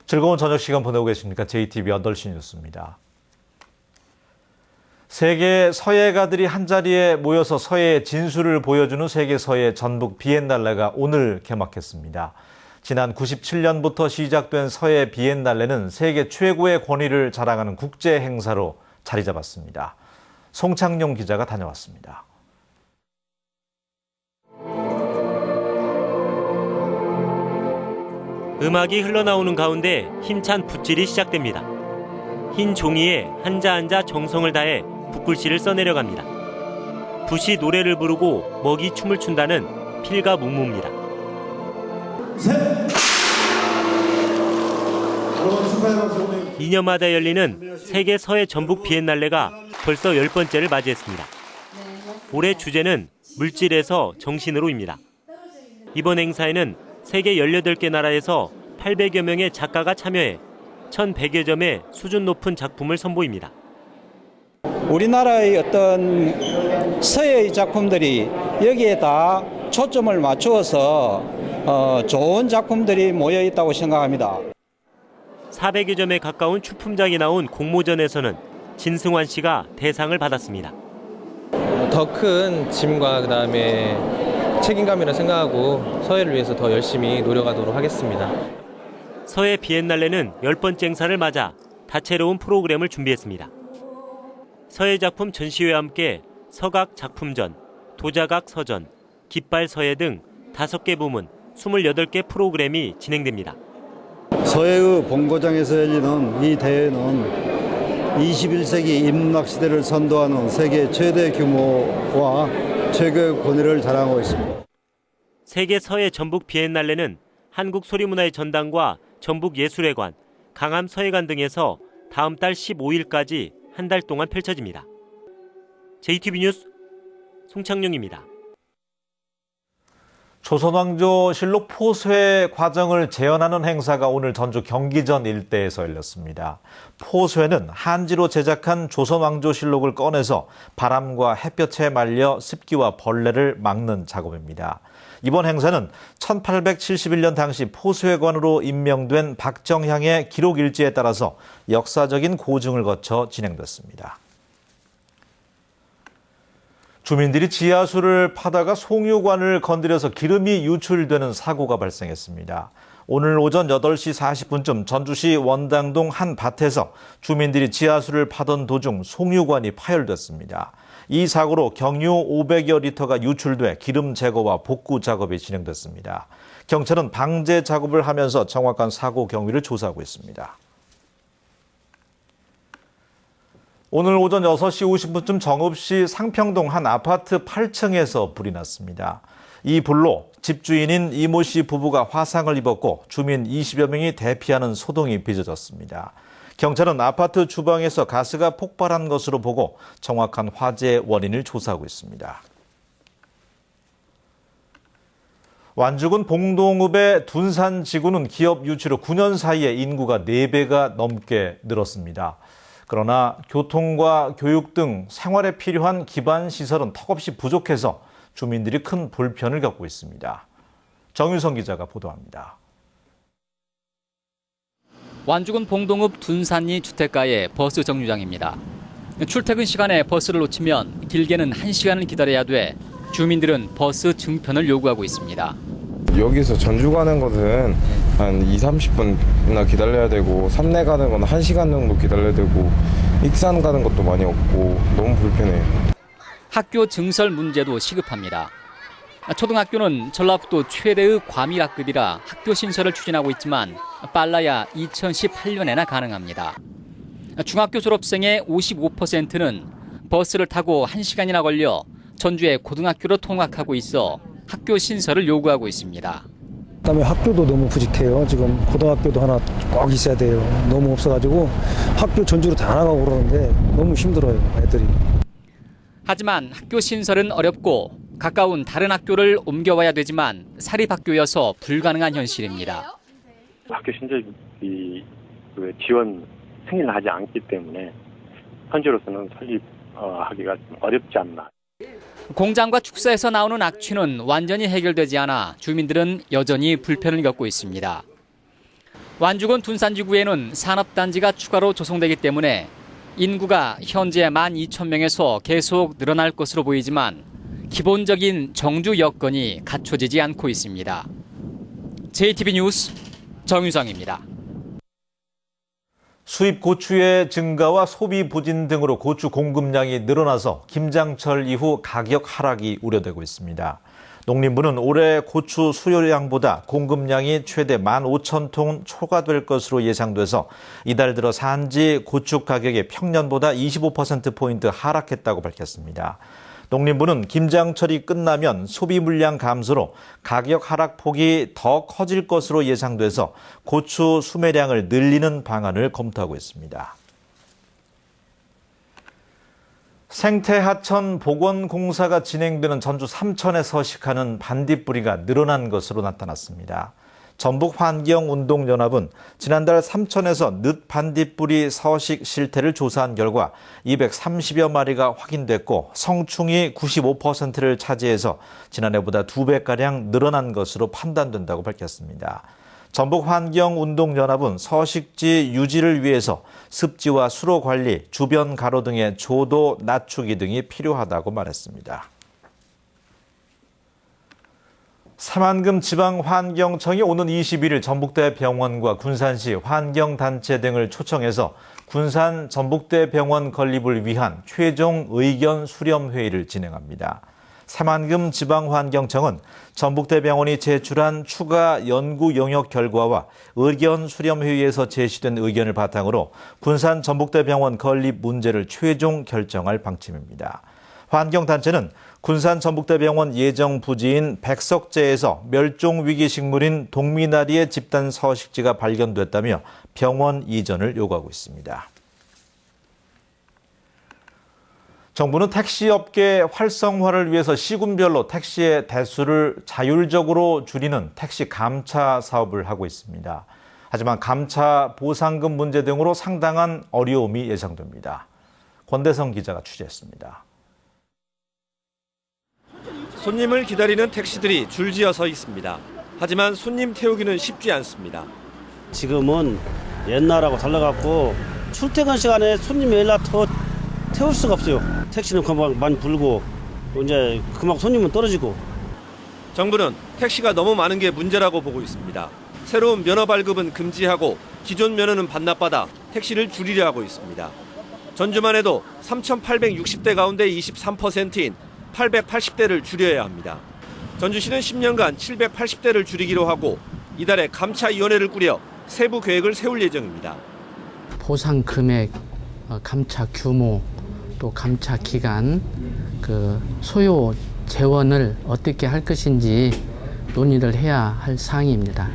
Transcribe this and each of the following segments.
즐거운 저녁 시간 보내고 계십니까? JTBC 8시 뉴스입니다. 세계 서예가들이 한자리에 모여서 서예의 진수를 보여주는 세계 서예 전북 비엔날레가 오늘 개막했습니다. 지난 97년부터 시작된 서예 비엔날레는 세계 최고의 권위를 자랑하는 국제 행사로 자리 잡았습니다. 송창용 기자가 다녀왔습니다. 음악이 흘러나오는 가운데 힘찬 붓질이 시작됩니다. 흰 종이에 한자 한자 정성을 다해 붓글씨를 써내려갑니다. 붓이 노래를 부르고 먹이 춤을 춘다는 필가 문무입니다. 셋! 2년마다 열리는 세계 서예 전북 비엔날레가 벌써 10번째를 맞이했습니다. 올해 주제는 물질에서 정신으로입니다. 이번 행사에는 세계 18개 나라에서 800여 명의 작가가 참여해 1,100여 점의 수준 높은 작품을 선보입니다. 우리나라의 어떤 서예의 작품들이 여기에 다 초점을 맞추어서 좋은 작품들이 모여 있다고 생각합니다. 400여 점에 가까운 출품작이 나온 공모전에서는 진승환 씨가 대상을 받았습니다. 더 큰 짐과 그다음에 책임감이라 생각하고 서예를 위해서 더 열심히 노력하도록 하겠습니다. 서예 비엔날레는 10번째 행사를 맞아 다채로운 프로그램을 준비했습니다. 서예 작품 전시회와 함께 서각 작품전, 도자각 서전, 깃발 서예 등 5개 부문 28개 프로그램이 진행됩니다. 서예의 본고장에서 열리는 이 대회는 21세기 인문학 시대를 선도하는 세계 최대 규모와 최고의 권위를 자랑하고 있습니다. 세계 서예 전북 비엔날레는 한국소리문화의 전당과 전북예술회관, 강암서예관 등에서 다음 달 15일까지 한 달 동안 펼쳐집니다. JTBC 뉴스 송창용입니다. 조선왕조실록 포쇄 과정을 재현하는 행사가 오늘 전주 경기전 일대에서 열렸습니다. 포쇄는 한지로 제작한 조선왕조실록을 꺼내서 바람과 햇볕에 말려 습기와 벌레를 막는 작업입니다. 이번 행사는 1871년 당시 포쇄관으로 임명된 박정향의 기록 일지에 따라서 역사적인 고증을 거쳐 진행됐습니다. 주민들이 지하수를 파다가 송유관을 건드려서 기름이 유출되는 사고가 발생했습니다. 오늘 오전 8시 40분쯤 전주시 원당동 한 밭에서 주민들이 지하수를 파던 도중 송유관이 파열됐습니다. 이 사고로 경유 500여 리터가 유출돼 기름 제거와 복구 작업이 진행됐습니다. 경찰은 방제 작업을 하면서 정확한 사고 경위를 조사하고 있습니다. 오늘 오전 6시 50분쯤 정읍시 상평동 한 아파트 8층에서 불이 났습니다. 이 불로 집주인인 이모 씨 부부가 화상을 입었고 주민 20여 명이 대피하는 소동이 빚어졌습니다. 경찰은 아파트 주방에서 가스가 폭발한 것으로 보고 정확한 화재 원인을 조사하고 있습니다. 완주군 봉동읍의 둔산지구는 기업 유치 후 9년 사이에 인구가 4배가 넘게 늘었습니다. 그러나 교통과 교육 등 생활에 필요한 기반 시설은 턱없이 부족해서 주민들이 큰 불편을 겪고 있습니다. 정유성 기자가 보도합니다. 완주군 봉동읍 둔산리 주택가의 버스 정류장입니다. 출퇴근 시간에 버스를 놓치면 길게는 1시간을 기다려야 돼 주민들은 버스 증편을 요구하고 있습니다. 여기서 전주 가는 것은 한 20-30분이나 기다려야 되고 삼내 가는 건 1시간 정도 기다려야 되고 익산 가는 것도 많이 없고 너무 불편해요. 학교 증설 문제도 시급합니다. 초등학교는 전라북도 최대의 과밀학급이라 학교 신설을 추진하고 있지만 빨라야 2018년에나 가능합니다. 중학교 졸업생의 55%는 버스를 타고 1시간이나 걸려 전주의 고등학교로 통학하고 있어 학교 신설을 요구하고 있습니다. 그다음에 학교도 너무 부족해요. 지금 고등학교도 하나 꼭 있어야 돼요. 너무 없어가지고 학교 전주로 다 나가고 그러는데 너무 힘들어요, 애들이. 하지만 학교 신설은 어렵고 가까운 다른 학교를 옮겨와야 되지만 사립학교여서 불가능한 현실입니다. 학교 신설비 지원 승인을 하지 않기 때문에 현재로서는 설립하기가 어렵지 않나. 공장과 축사에서 나오는 악취는 완전히 해결되지 않아 주민들은 여전히 불편을 겪고 있습니다. 완주군 둔산지구에는 산업단지가 추가로 조성되기 때문에 인구가 현재 12,000명에서 계속 늘어날 것으로 보이지만 기본적인 정주 여건이 갖춰지지 않고 있습니다. JTB 뉴스 정유성입니다. 수입 고추의 증가와 소비 부진 등으로 고추 공급량이 늘어나서 김장철 이후 가격 하락이 우려되고 있습니다. 농림부는 올해 고추 수요량보다 공급량이 최대 15,000톤 초과될 것으로 예상돼서 이달 들어 산지 고추 가격이 평년보다 25%포인트 하락했다고 밝혔습니다. 농림부는 김장철이 끝나면 소비 물량 감소로 가격 하락폭이 더 커질 것으로 예상돼서 고추 수매량을 늘리는 방안을 검토하고 있습니다. 생태하천 복원공사가 진행되는 전주 삼천에 서식하는 반딧불이가 늘어난 것으로 나타났습니다. 전북환경운동연합은 지난달 삼천에서 늦 반딧불이 서식 실태를 조사한 결과 230여 마리가 확인됐고 성충이 95%를 차지해서 지난해보다 2배가량 늘어난 것으로 판단된다고 밝혔습니다. 전북환경운동연합은 서식지 유지를 위해서 습지와 수로 관리, 주변 가로 등의 조도 낮추기 등이 필요하다고 말했습니다. 새만금 지방환경청이 오는 21일 전북대병원과 군산시 환경단체 등을 초청해서 군산 전북대병원 건립을 위한 최종 의견 수렴 회의를 진행합니다. 새만금 지방환경청은 전북대병원이 제출한 추가 연구 영역 결과와 의견 수렴 회의에서 제시된 의견을 바탕으로 군산 전북대병원 건립 문제를 최종 결정할 방침입니다. 환경단체는 군산 전북대병원 예정 부지인 백석제에서 멸종위기식물인 동미나리의 집단 서식지가 발견됐다며 병원 이전을 요구하고 있습니다. 정부는 택시업계 활성화를 위해서 시군별로 택시의 대수를 자율적으로 줄이는 택시 감차 사업을 하고 있습니다. 하지만 감차 보상금 문제 등으로 상당한 어려움이 예상됩니다. 권대성 기자가 취재했습니다. 손님을 기다리는 택시들이 줄지어 서 있습니다. 하지만 손님 태우기는 쉽지 않습니다. 지금은 옛날하고 달라갖고 출퇴근 시간에 손님 연락 태울 수가 없어요. 택시는 금방 많이 불고 이제 그만큼 손님은 떨어지고. 정부는 택시가 너무 많은 게 문제라고 보고 있습니다. 새로운 면허 발급은 금지하고 기존 면허는 반납받아 택시를 줄이려 하고 있습니다. 전주만 해도 3,860대 가운데 23%인 880대를 줄여야 합니다. 전주시는 10년간 780대를 줄이기로 하고 이달에 감차위원회를 꾸려 세부 계획을 세울 예정입니다. 보상 금액, 감차 규모, 또 감차 기간, 소요 재원을 어떻게 할 것인지 논의를 해야 할 사항입니다.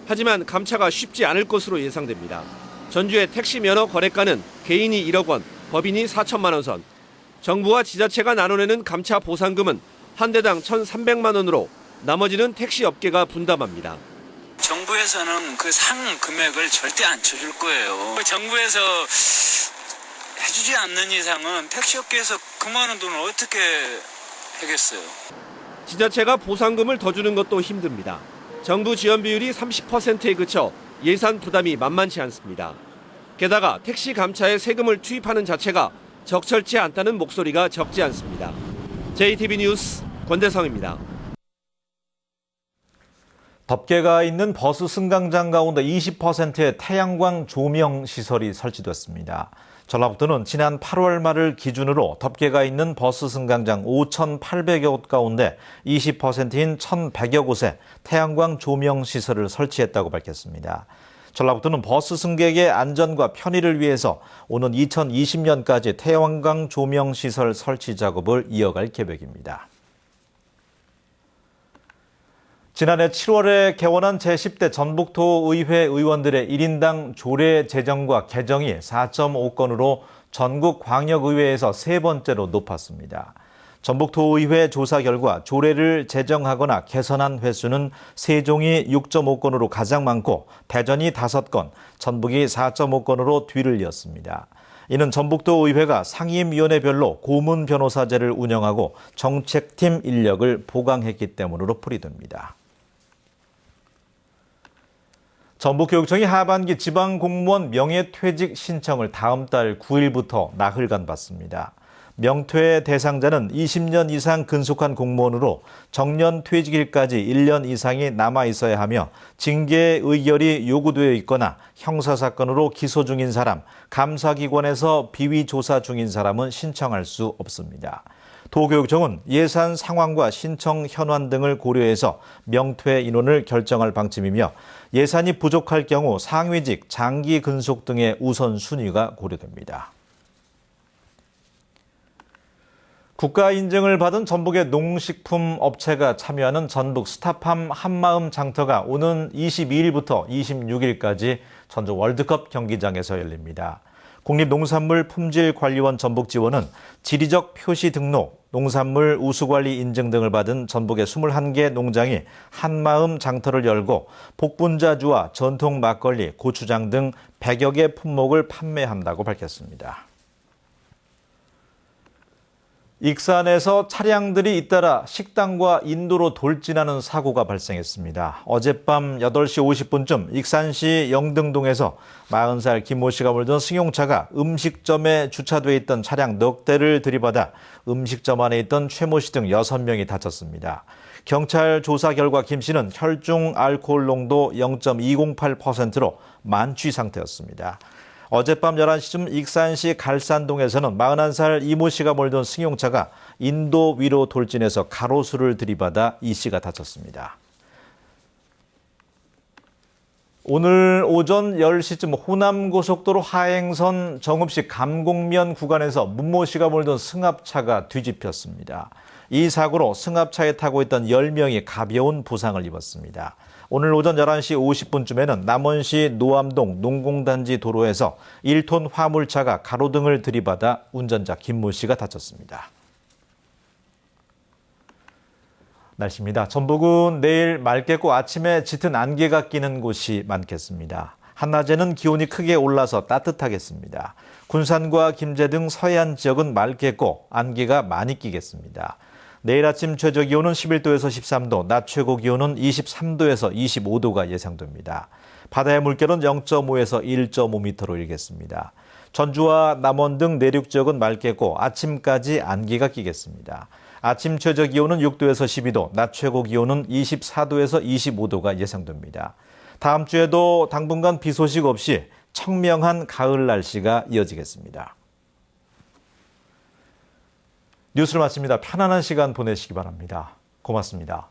하지만 감차가 쉽지 않을 것으로 예상됩니다. 전주의 택시 면허 거래가는 개인이 1억 원, 법인이 4천만 원 선. 정부와 지자체가 나눠내는 감차 보상금은 한 대당 1,300만 원으로 나머지는 택시 업계가 분담합니다. 정부에서는 그 상 금액을 절대 안 쳐줄 거예요. 정부에서 해주지 않는 이상은 택시업계에서 그 많은 돈을 어떻게 하겠어요. 지자체가 보상금을 더 주는 것도 힘듭니다. 정부 지원 비율이 30%에 그쳐 예산 부담이 만만치 않습니다. 게다가 택시 감차에 세금을 투입하는 자체가 적절치 않다는 목소리가 적지 않습니다. JTB 뉴스 권대성입니다. 덮개가 있는 버스 승강장 가운데 20%의 태양광 조명 시설이 설치됐습니다. 전라북도는 지난 8월 말을 기준으로 덮개가 있는 버스 승강장 5,800여 곳 가운데 20%인 1,100여 곳에 태양광 조명 시설을 설치했다고 밝혔습니다. 전라북도는 버스 승객의 안전과 편의를 위해서 오는 2020년까지 태양광 조명 시설 설치 작업을 이어갈 계획입니다. 지난해 7월에 개원한 제10대 전북도의회 의원들의 1인당 조례 제정과 개정이 4.5건으로 전국 광역의회에서 세 번째로 높았습니다. 전북도의회 조사 결과 조례를 제정하거나 개선한 횟수는 세종이 6.5건으로 가장 많고 대전이 5건, 전북이 4.5건으로 뒤를 이었습니다. 이는 전북도의회가 상임위원회별로 고문 변호사제를 운영하고 정책팀 인력을 보강했기 때문으로 풀이됩니다. 전북교육청이 하반기 지방공무원 명예퇴직 신청을 다음 달 9일부터 나흘간 받습니다. 명퇴 대상자는 20년 이상 근속한 공무원으로 정년 퇴직일까지 1년 이상이 남아 있어야 하며 징계 의결이 요구되어 있거나 형사사건으로 기소 중인 사람, 감사기관에서 비위 조사 중인 사람은 신청할 수 없습니다. 도교육청은 예산 상황과 신청 현황 등을 고려해서 명퇴 인원을 결정할 방침이며 예산이 부족할 경우 상위직, 장기 근속 등의 우선순위가 고려됩니다. 국가 인증을 받은 전북의 농식품 업체가 참여하는 전북 스타팜 한마음 장터가 오는 22일부터 26일까지 전주 월드컵 경기장에서 열립니다. 국립농산물품질관리원 전북지원은 지리적 표시 등록, 농산물 우수관리 인증 등을 받은 전북의 21개 농장이 한마음 장터를 열고 복분자주와 전통 막걸리, 고추장 등 100여 개 품목을 판매한다고 밝혔습니다. 익산에서 차량들이 잇따라 식당과 인도로 돌진하는 사고가 발생했습니다. 어젯밤 8시 50분쯤 익산시 영등동에서 40살 김모 씨가 몰던 승용차가 음식점에 주차돼 있던 차량 넉 대를 들이받아 음식점 안에 있던 최 모 씨 등 6명이 다쳤습니다. 경찰 조사 결과 김 씨는 혈중 알코올 농도 0.208%로 만취 상태였습니다. 어젯밤 11시쯤 익산시 갈산동에서는 41살 이모 씨가 몰던 승용차가 인도 위로 돌진해서 가로수를 들이받아 이 씨가 다쳤습니다. 오늘 오전 10시쯤 호남고속도로 하행선 정읍시 감곡면 구간에서 문모 씨가 몰던 승합차가 뒤집혔습니다. 이 사고로 승합차에 타고 있던 10명이 가벼운 부상을 입었습니다. 오늘 오전 11시 50분쯤에는 남원시 노암동 농공단지 도로에서 1톤 화물차가 가로등을 들이받아 운전자 김모 씨가 다쳤습니다. 날씨입니다. 전북은 내일 맑겠고 아침에 짙은 안개가 끼는 곳이 많겠습니다. 한낮에는 기온이 크게 올라서 따뜻하겠습니다. 군산과 김제 등 서해안 지역은 맑겠고 안개가 많이 끼겠습니다. 내일 아침 최저 기온은 11도에서 13도, 낮 최고 기온은 23도에서 25도가 예상됩니다. 바다의 물결은 0.5에서 1.5m로 일겠습니다. 전주와 남원 등 내륙 지역은 맑겠고 아침까지 안개가 끼겠습니다. 아침 최저 기온은 6도에서 12도, 낮 최고 기온은 24도에서 25도가 예상됩니다. 다음 주에도 당분간 비 소식 없이 청명한 가을 날씨가 이어지겠습니다. 뉴스를 마칩니다. 편안한 시간 보내시기 바랍니다. 고맙습니다.